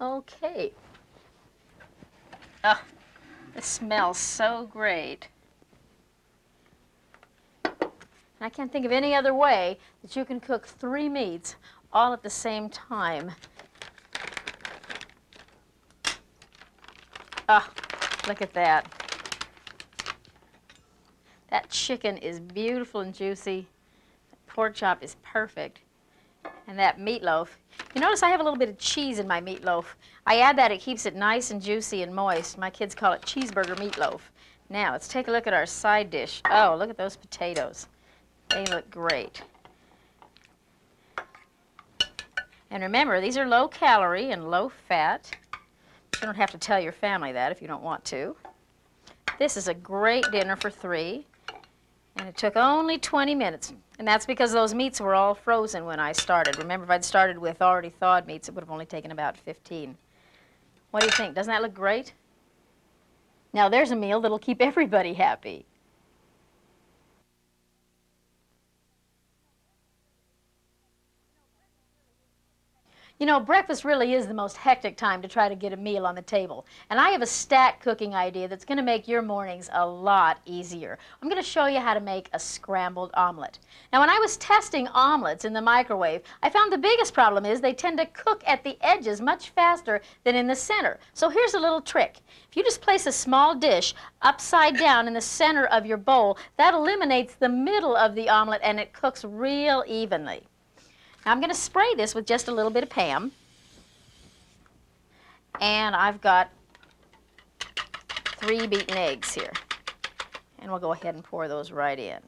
Okay. Oh, this smells so great. And I can't think of any other way that you can cook 3 meats all at the same time. Oh, look at that. That chicken is beautiful and juicy. That pork chop is perfect. And that meatloaf. You notice I have a little bit of cheese in my meatloaf. I add that, it keeps it nice and juicy and moist. My kids call it cheeseburger meatloaf. Now, let's take a look at our side dish. Oh, look at those potatoes. They look great. And remember, these are low calorie and low fat. You don't have to tell your family that if you don't want to. This is a great dinner for 3. And it took only 20 minutes. And that's because those meats were all frozen when I started. Remember, if I'd started with already thawed meats, it would have only taken about 15. What do you think? Doesn't that look great? Now there's a meal that'll keep everybody happy. You know, breakfast really is the most hectic time to try to get a meal on the table. And I have a stack cooking idea that's going to make your mornings a lot easier. I'm going to show you how to make a scrambled omelet. Now, when I was testing omelets in the microwave, I found the biggest problem is they tend to cook at the edges much faster than in the center. So here's a little trick. If you just place a small dish upside down in the center of your bowl, that eliminates the middle of the omelet and it cooks real evenly. Now I'm going to spray this with just a little bit of Pam. And I've got 3 beaten eggs here. And we'll go ahead and pour those right in.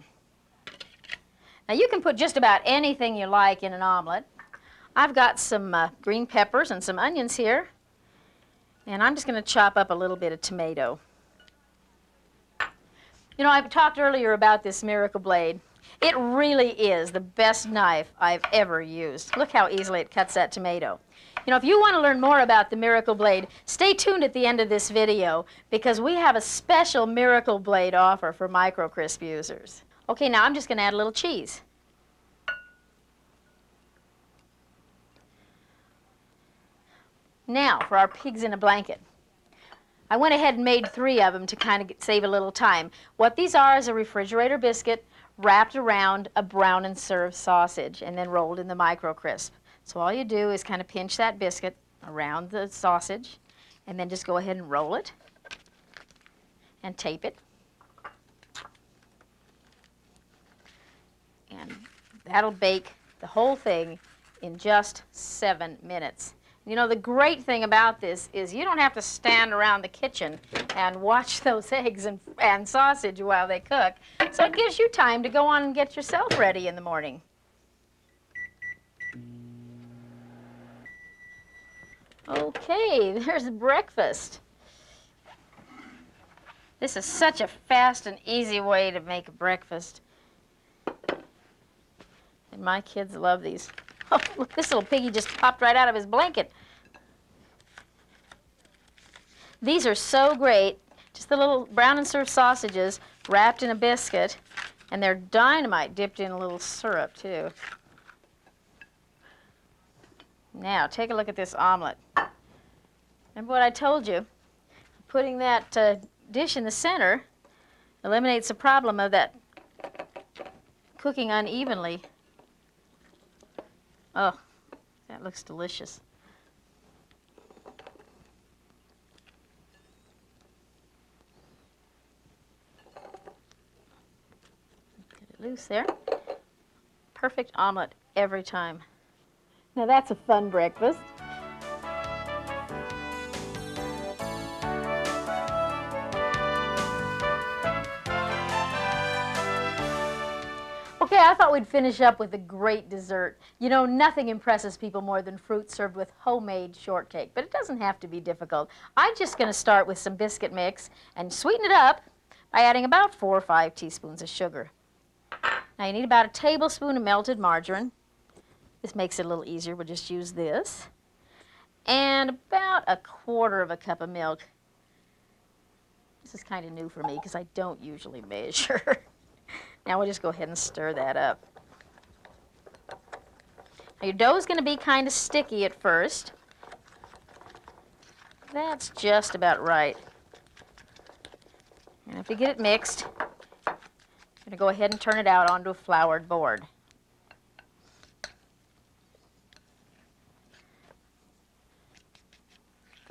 Now you can put just about anything you like in an omelet. I've got some green peppers and some onions here. And I'm just going to chop up a little bit of tomato. You know, I talked earlier about this Miracle Blade. It really is the best knife I've ever used. Look how easily it cuts that tomato. You know, if you want to learn more about the Miracle Blade, stay tuned at the end of this video because we have a special Miracle Blade offer for Microcrisp users. Okay, now I'm just going to add a little cheese. Now for our pigs in a blanket. I went ahead and made 3 of them to kind of save a little time. What these are is a refrigerator biscuit wrapped around a brown and served sausage and then rolled in the Microcrisp. So all you do is kind of pinch that biscuit around the sausage and then just go ahead and roll it and tape it. And that'll bake the whole thing in just 7 minutes. You know, the great thing about this is you don't have to stand around the kitchen and watch those eggs and sausage while they cook. So it gives you time to go on and get yourself ready in the morning. Okay, there's breakfast. This is such a fast and easy way to make a breakfast. And my kids love these. Oh, look, this little piggy just popped right out of his blanket. These are so great. Just the little brown and served sausages wrapped in a biscuit, and they're dynamite dipped in a little syrup, too. Now, take a look at this omelet. Remember what I told you? Putting that dish in the center eliminates the problem of that cooking unevenly. Oh, that looks delicious. Get it loose there. Perfect omelet every time. Now that's a fun breakfast. Okay, I thought we'd finish up with a great dessert. You know, nothing impresses people more than fruit served with homemade shortcake, but it doesn't have to be difficult. I'm just going to start with some biscuit mix and sweeten it up by adding about 4 or 5 teaspoons of sugar. Now you need about a tablespoon of melted margarine. This makes it a little easier. We'll just use this. And about 1/4 cup of milk. This is kind of new for me because I don't usually measure. Now we'll just go ahead and stir that up. Now your dough is going to be kind of sticky at first. That's just about right. And if you get it mixed, I'm going to go ahead and turn it out onto a floured board.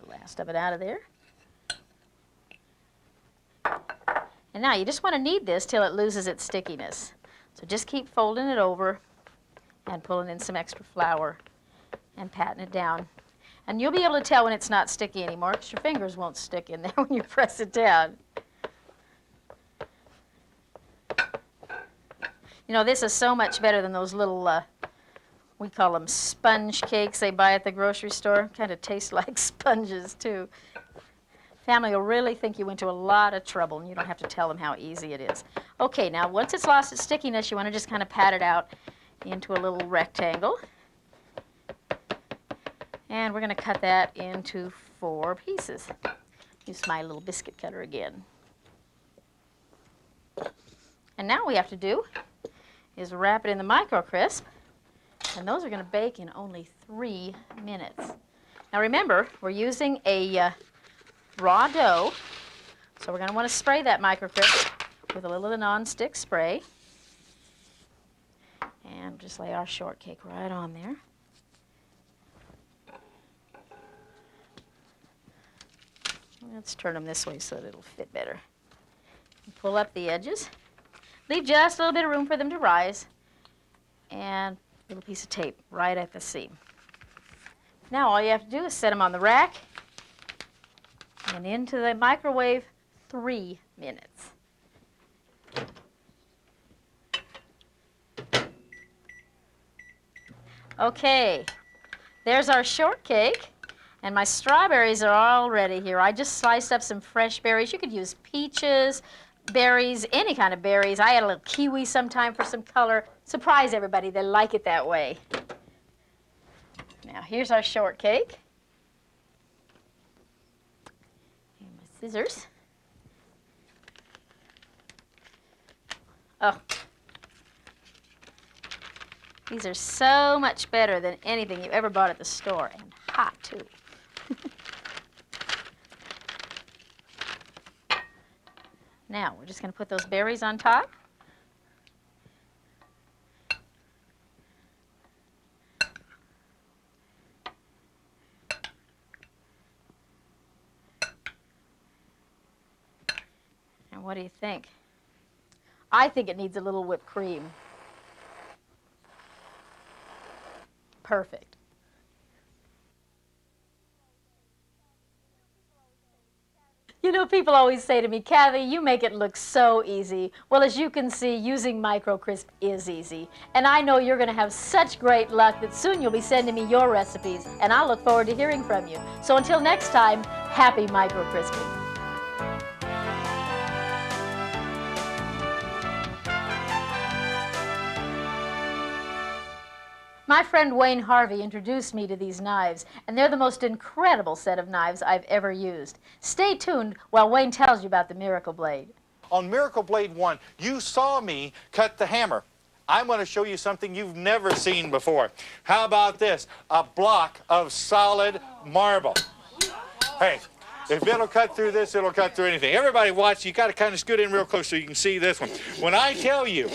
The last of it out of there. And now you just want to knead this till it loses its stickiness. So just keep folding it over and pulling in some extra flour and patting it down. And you'll be able to tell when it's not sticky anymore because your fingers won't stick in there when you press it down. You know, this is so much better than those little, we call them sponge cakes they buy at the grocery store. Kind of taste like sponges, too. Family will really think you went to a lot of trouble, and you don't have to tell them how easy it is. Okay, now once it's lost its stickiness, you want to just kind of pat it out into a little rectangle. And we're going to cut that into 4 pieces. Use my little biscuit cutter again. And now what we have to do is wrap it in the Microcrisp, and those are going to bake in only 3 minutes. Now remember, we're using a raw dough, so we're going to want to spray that Microcrisp with a little of the non-stick spray. And just lay our shortcake right on there. Let's turn them this way so that it'll fit better. Pull up the edges. Leave just a little bit of room for them to rise. And a little piece of tape right at the seam. Now all you have to do is set them on the rack and into the microwave 3 minutes. Okay, there's our shortcake. And my strawberries are all ready here. I just sliced up some fresh berries. You could use peaches, berries, any kind of berries. I add a little kiwi sometime for some color. Surprise everybody, they like it that way. Now here's our shortcake. And my scissors. Oh. These are so much better than anything you ever bought at the store, and hot too. Now, we're just going to put those berries on top. And what do you think? I think it needs a little whipped cream. Perfect. You know, people always say to me, Cathy, you make it look so easy. Well, as you can see, using Microcrisp is easy. And I know you're going to have such great luck that soon you'll be sending me your recipes, and I'll look forward to hearing from you. So until next time, happy microcrisping. My friend Wayne Harvey introduced me to these knives, and they're the most incredible set of knives I've ever used. Stay tuned while Wayne tells you about the Miracle Blade. On Miracle Blade 1, you saw me cut the hammer. I'm going to show you something you've never seen before. How about this? A block of solid marble. Hey. If it'll cut through this, it'll cut through anything. Everybody watch, you got to kind of scoot in real close so you can see this one. When I tell you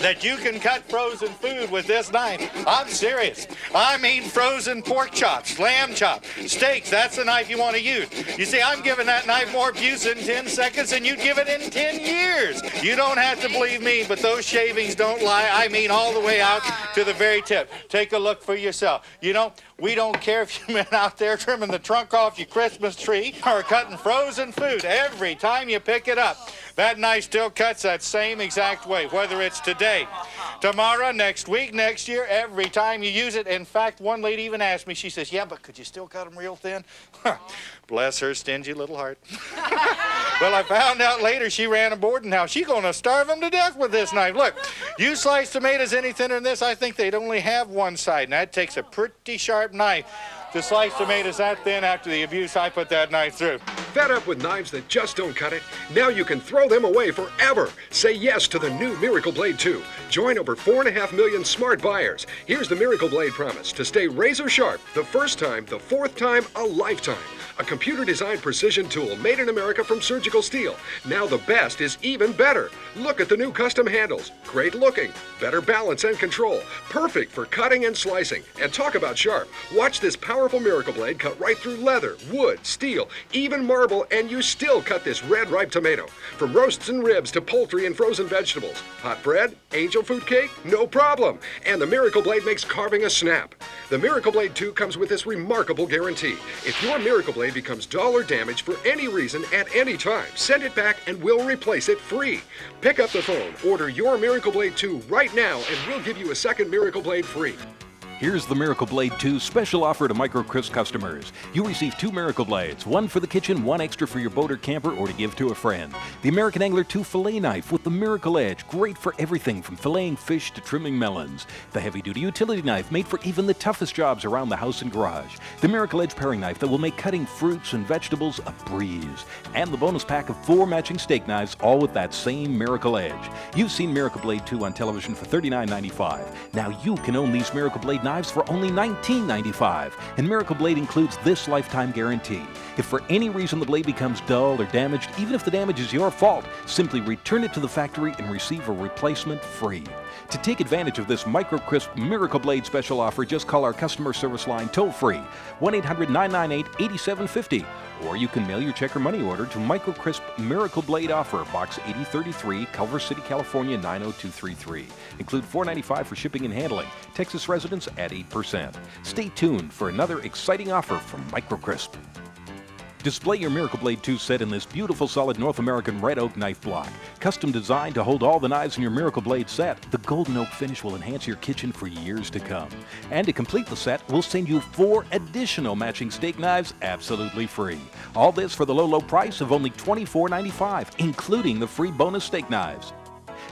that you can cut frozen food with this knife, I'm serious. I mean frozen pork chops, lamb chops, steaks, that's the knife you want to use. You see, I'm giving that knife more abuse in 10 seconds than you'd give it in 10 years. You don't have to believe me, but those shavings don't lie. I mean all the way out to the very tip. Take a look for yourself. You know, we don't care if you've been out there trimming the trunk off your Christmas tree or cutting frozen food. Every time you pick it up, that knife still cuts that same exact way, whether it's today, tomorrow, next week, next year, every time you use it. In fact, one lady even asked me, she says, yeah, but could you still cut them real thin? Bless her stingy little heart. Well, I found out later she ran a boarding house. She's going to starve them to death with this knife. Look, you slice tomatoes any thinner than this, I think they'd only have one side, and that takes a pretty sharp knife to slice tomatoes that thin. After the abuse I put that knife through. Fed up with knives that just don't cut it? Now you can throw them away forever. Say yes to the new Miracle Blade 2. Join over 4.5 million smart buyers. Here's the Miracle Blade promise: to stay razor sharp the first time, the fourth time, a lifetime. a computer-designed precision tool made in America from surgical steel. Now the best is even better. Look at the new custom handles. Great looking, better balance and control. Perfect for cutting and slicing. And talk about sharp. Watch this powerful Miracle Blade cut right through leather, wood, steel, even marble, and you still cut this red ripe tomato. From roasts and ribs to poultry and frozen vegetables. Hot bread, angel food cake, no problem. And the Miracle Blade makes carving a snap. The Miracle Blade 2 comes with this remarkable guarantee. If your Miracle Blade becomes dull or damaged for any reason at any time, send it back and we'll replace it free. Pick up the phone, order your Miracle Blade 2 right now, and we'll give you a second Miracle Blade free. Here's the Miracle Blade 2 special offer to Microcrisp customers. You receive 2 Miracle Blades, 1 for the kitchen, 1 extra for your boat or camper or to give to a friend. The American Angler 2 Filet Knife with the Miracle Edge, great for everything from filleting fish to trimming melons. The heavy-duty utility knife made for even the toughest jobs around the house and garage. The Miracle Edge paring knife that will make cutting fruits and vegetables a breeze. And the bonus pack of 4 matching steak knives, all with that same Miracle Edge. You've seen Miracle Blade 2 on television for $39.95. Now you can own these Miracle Blade knives for only $19.95. And Miracle Blade includes this lifetime guarantee. If for any reason the blade becomes dull or damaged, even if the damage is your fault, simply return it to the factory and receive a replacement free. To take advantage of this Microcrisp Miracle Blade special offer, just call our customer service line toll-free, 1-800-998-8750. Or you can mail your check or money order to Microcrisp Miracle Blade Offer, Box 8033, Culver City, California, 90233. Include $4.95 for shipping and handling. Texas residents at 8%. Stay tuned for another exciting offer from Microcrisp. Display your Miracle Blade 2 set in this beautiful solid North American red oak knife block. Custom designed to hold all the knives in your Miracle Blade set, the golden oak finish will enhance your kitchen for years to come. And to complete the set, we'll send you 4 additional matching steak knives absolutely free. All this for the low price of only $24.95, including the free bonus steak knives.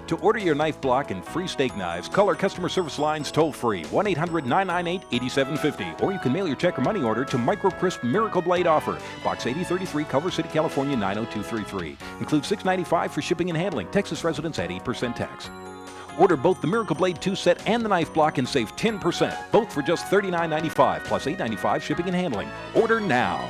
To order your knife block and free steak knives, call our customer service lines toll-free, 1-800-998-8750, or you can mail your check or money order to Microcrisp Miracle Blade Offer, Box 8033, Culver City, California, 90233. Includes $6.95 for shipping and handling. Texas residents at 8% tax. Order both the Miracle Blade 2 set and the knife block and save 10%, both for just $39.95, plus $8.95 shipping and handling. Order now.